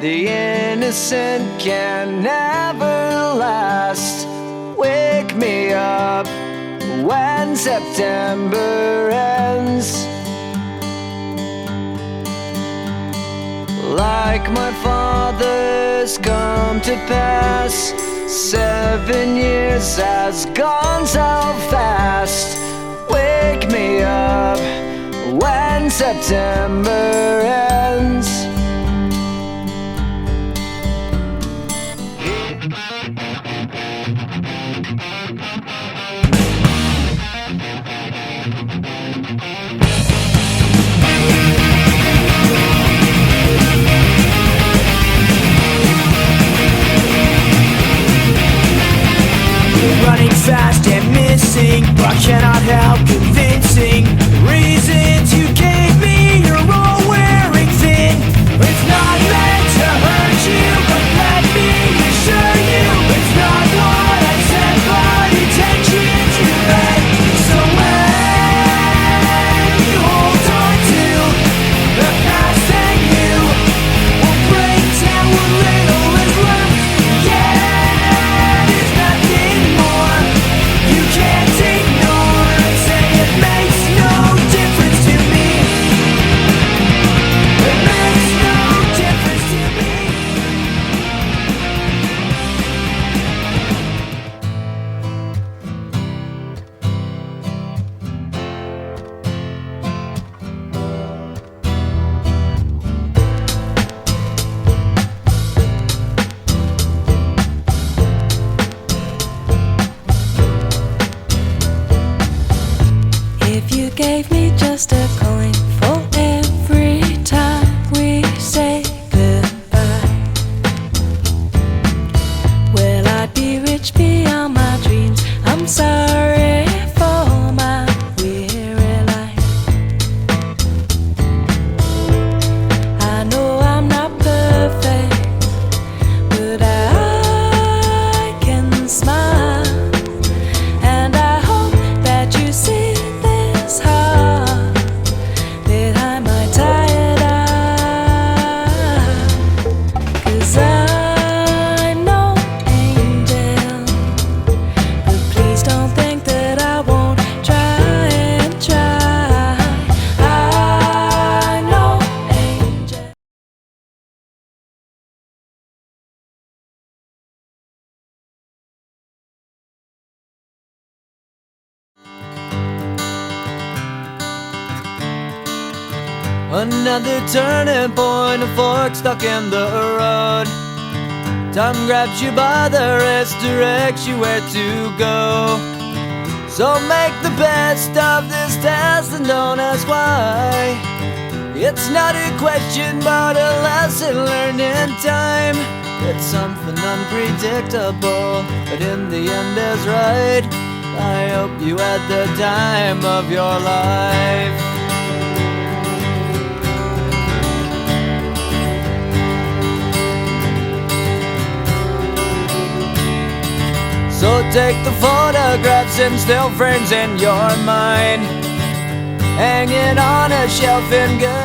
The innocent can never last. Wake me up when September ends. Like my father's come to pass, 7 years has gone so fast. Wake me up when September ends. Running fast and missing, but I cannot help convincing reasons you gave me. You're all wearing thin. It's not meant to hurt you, but let me assure you, it's not what I said, but intentions you had. So when you hold on to the past, then you will break down what little is left. Yeah, there's nothing more you can't ignore. Say it makes no difference to me. It makes no difference to me. If you gave me just a coin for every time we say goodbye, well, I'd be rich beyond my dreams. I'm sorry for my weary life. I know I'm not perfect, but I can smile, and I hope that you see this heart that I might tie it up. 'Cause I'm no angel, but please don't think that I won't try and try. I'm no angel. Another turning point, a fork stuck in the road. Time grabs you by the wrist, directs you where to go. So make the best of this test and don't ask why. It's not a question but a lesson learned in time. It's something unpredictable, but in the end is right. I hope you had the time of your life. So take the photographs and still frames in your mind, hanging on a shelf in good